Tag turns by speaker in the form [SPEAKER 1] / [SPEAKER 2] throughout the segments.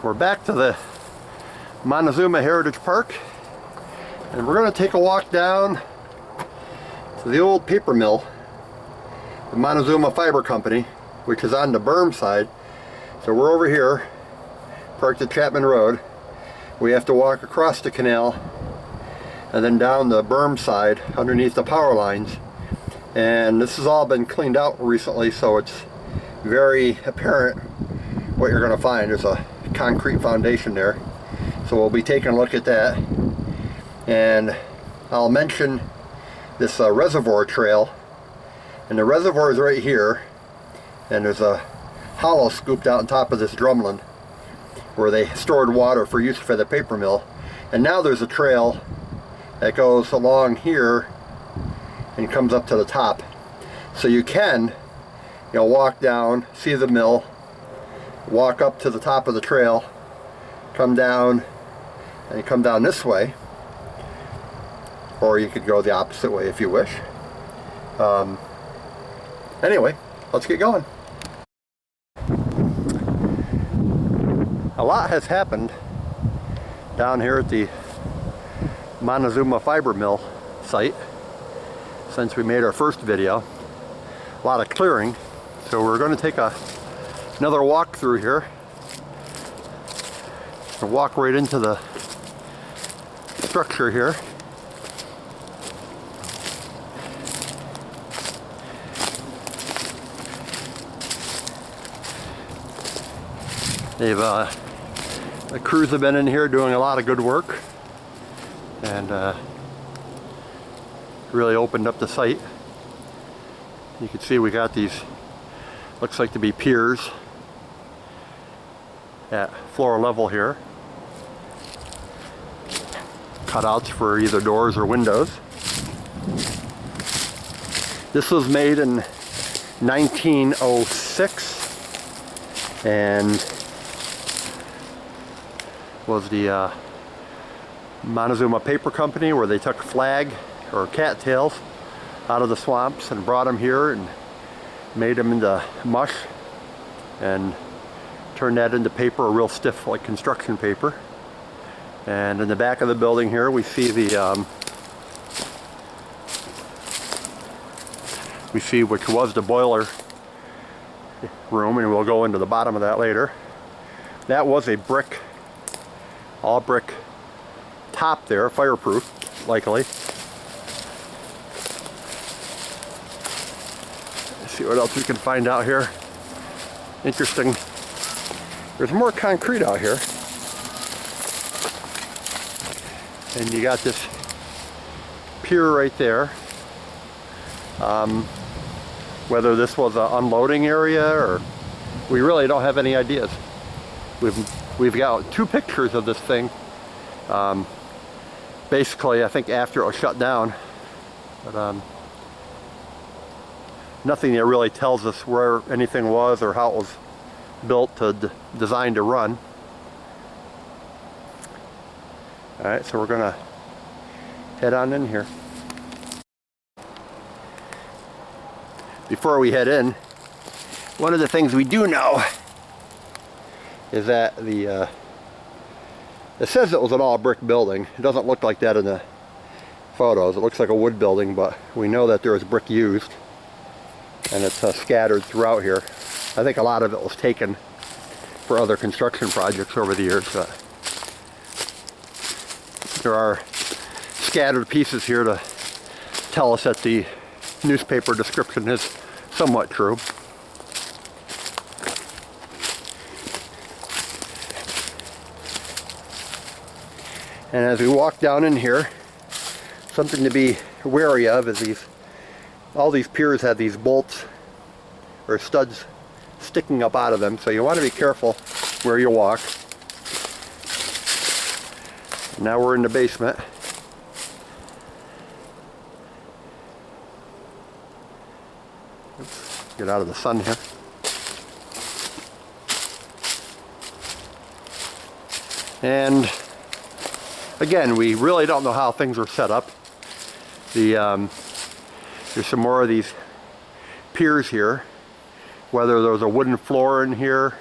[SPEAKER 1] We're back to the Montezuma Heritage Park, and we're going to take a walk down to the old paper mill, the Montezuma Fibre Company, which is on the berm side. So we're over here, parked at Chapman Road. We have to walk across the canal and then down the berm side underneath the power lines. And this has all been cleaned out recently, so it's very apparent what you're going to find. There's a concrete foundation there, so we'll be taking a look at that. And I'll mention this reservoir trail, and the reservoir is right here, and there's a hollow scooped out on top of this drumlin where they stored water for use for the paper mill. And now there's a trail that goes along here and comes up to the top, so you can, walk down, see the mill, walk up to the top of the trail, come down, and you come down this way, or you could go the opposite way if you wish. Anyway, let's get going. A lot has happened down here at the Montezuma Fiber Mill site since we made our first video. A lot of clearing, so we're going to take another walk through here and walk right into the structure here. The crews have been in here doing a lot of good work, and really opened up the site. You can see we got these, looks like to be piers at floor level here, cutouts for either doors or windows. This was made in 1906 and was the Montezuma Paper Company, where they took flag or cattails out of the swamps and brought them here and made them into mush and turned that into paper, a real stiff like construction paper. And in the back of the building here we see which was the boiler room, and we'll go into the bottom of that later. That was a brick, all brick top there, fireproof likely. Let's see what else we can find out here. Interesting. There's more concrete out here. And you got this pier right there. Whether this was an unloading area, or we really don't have any ideas. We've got two pictures of this thing. Basically, I think after it was shut down, but nothing that really tells us where anything was or how it was built designed to run. Alright, so we're gonna head on in here. Before we head in, one of the things we do know is that it says it was an all brick building. It doesn't look like that in the photos. It looks like a wood building, but we know that there was brick used, and it's scattered throughout here. I think a lot of it was taken for other construction projects over the years, but there are scattered pieces here to tell us that the newspaper description is somewhat true. And as we walk down in here, something to be wary of is all these piers have these bolts or studs sticking up out of them, so you want to be careful where you walk. Now we're in the basement. Oops, get out of the sun here. And again, we really don't know how things were set up. There's some more of these piers here, whether there was a wooden floor in here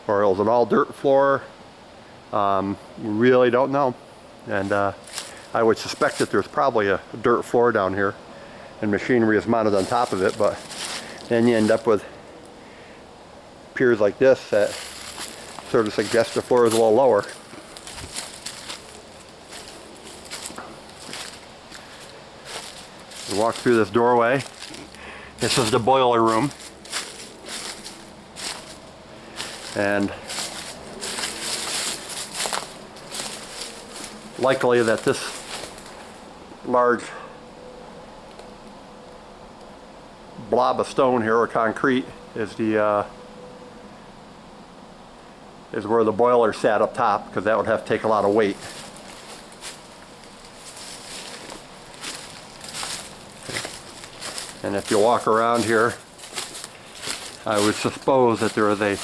[SPEAKER 1] or it was an all dirt floor. You really don't know. And I would suspect that there's probably a dirt floor down here and machinery is mounted on top of it, but then you end up with piers like this that sort of suggest the floor is a little lower. We walk through this doorway. This is the boiler room. And likely that this large blob of stone here, or concrete, is the is where the boiler sat up top, because that would have to take a lot of weight. And if you walk around here, I would suppose that there is a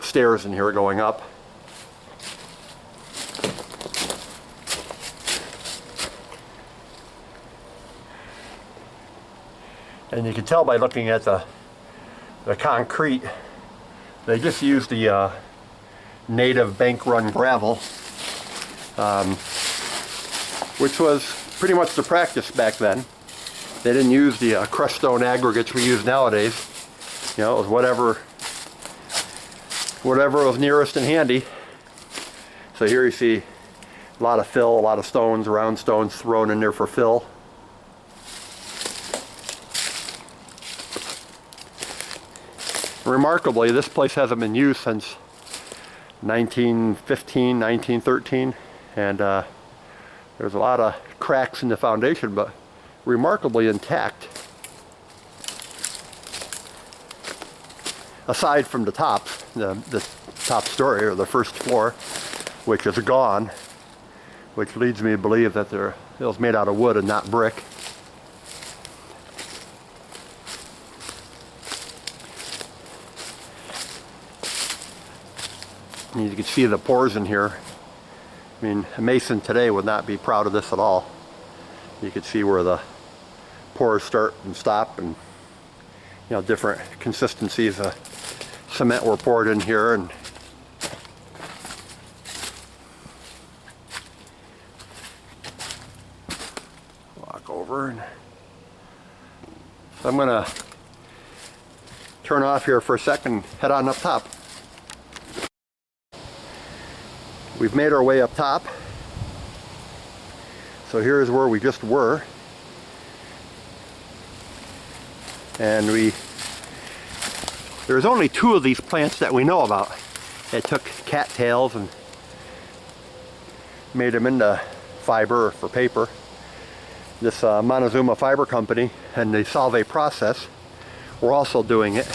[SPEAKER 1] stairs in here going up. And you can tell by looking at the concrete, they just used the native bank run gravel, which was pretty much the practice back then. They didn't use the crushed stone aggregates we use nowadays. You know, it was whatever was nearest and handy. So here you see a lot of fill, a lot of stones, round stones thrown in there for fill. Remarkably, this place hasn't been used since 1915, 1913, and there's a lot of cracks in the foundation, but remarkably intact. Aside from the top, the top story, or the first floor, which is gone, which leads me to believe that it was made out of wood and not brick. And you can see the pores in here. I mean, a mason today would not be proud of this at all. You can see where the pores start and stop, and you know, different consistencies of cement were poured in here. And walk over, and so I'm gonna turn off here for a second, head on up top. We've made our way up top. So here's where we just were. And there's only 2 of these plants that we know about. They took cattails and made them into fiber for paper. This Montezuma Fibre Company and the Solvay process were also doing it.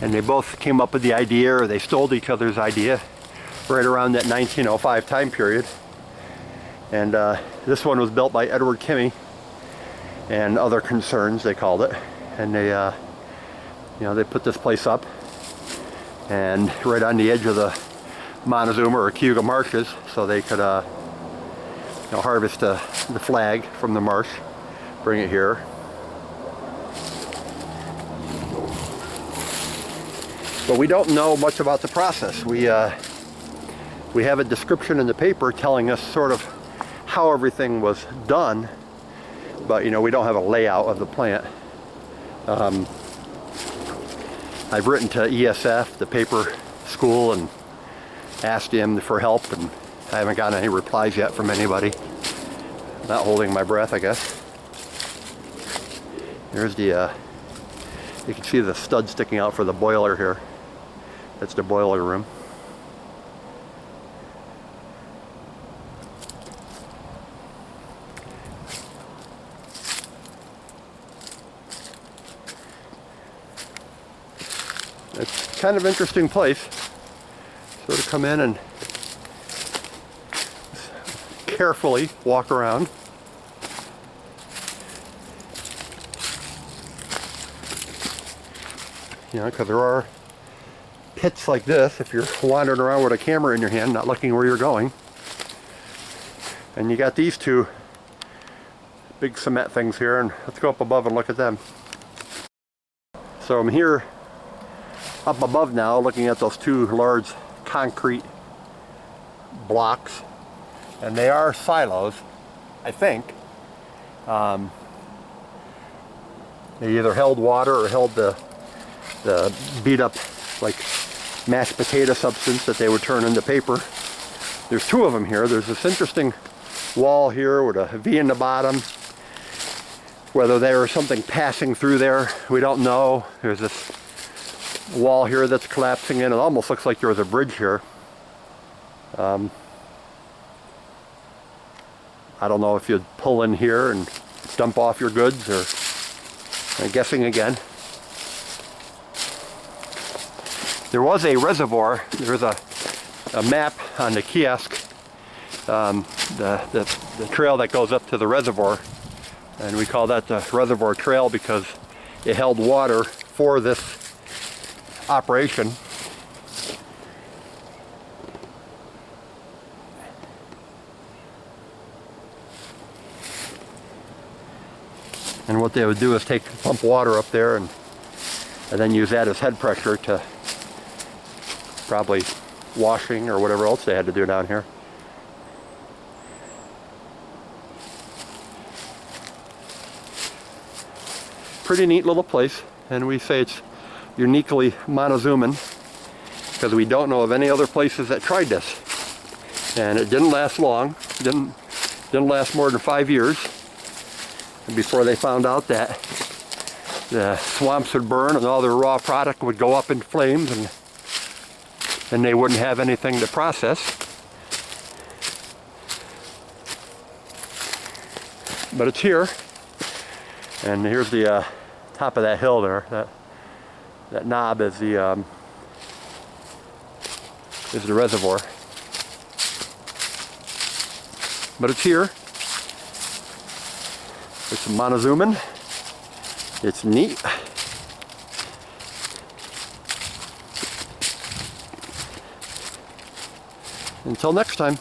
[SPEAKER 1] And they both came up with the idea, or they stole each other's idea, right around that 1905 time period. And this one was built by Edward Kimmy and other concerns, they called it. And they, you know, they put this place up, and right on the edge of the Montezuma or Cayuga marshes, so they could, you know, harvest the flag from the marsh, bring it here. But we don't know much about the process. We have a description in the paper telling us sort of how everything was done, but you know, we don't have a layout of the plant. I've written to ESF, the paper school, and asked them for help, and I haven't gotten any replies yet from anybody. Not holding my breath, I guess. There's the, you can see the stud sticking out for the boiler here. That's the boiler room. It's kind of an interesting place. Sort of come in and carefully walk around. You know, because there are pits like this if you're wandering around with a camera in your hand, not looking where you're going. And you got these 2 big cement things here, and let's go up above and look at them. So I'm here up above now, looking at those 2 large concrete blocks, and they are silos, I think. They either held water or held the beat up like mashed potato substance that they would turn into paper. There's two of them here. There's this interesting wall here with a V in the bottom. Whether there was something passing through there, we don't know. There's this wall here that's collapsing in. It almost looks like there was a bridge here. I don't know if you'd pull in here and dump off your goods, or I'm guessing again. There was a reservoir. There's a map on the kiosk, the trail that goes up to the reservoir, and we call that the reservoir trail because it held water for this operation. And what they would do is pump water up there and then use that as head pressure to probably washing or whatever else they had to do down here. Pretty neat little place, and we say it's uniquely Montezuman because we don't know of any other places that tried this. And it didn't last long. Didn't last more than 5 years before they found out that the swamps would burn and all their raw product would go up in flames, and they wouldn't have anything to process. But it's here, and here's the top of that hill there. That knob is the reservoir. But it's here. It's Montezuman. It's neat. Until next time.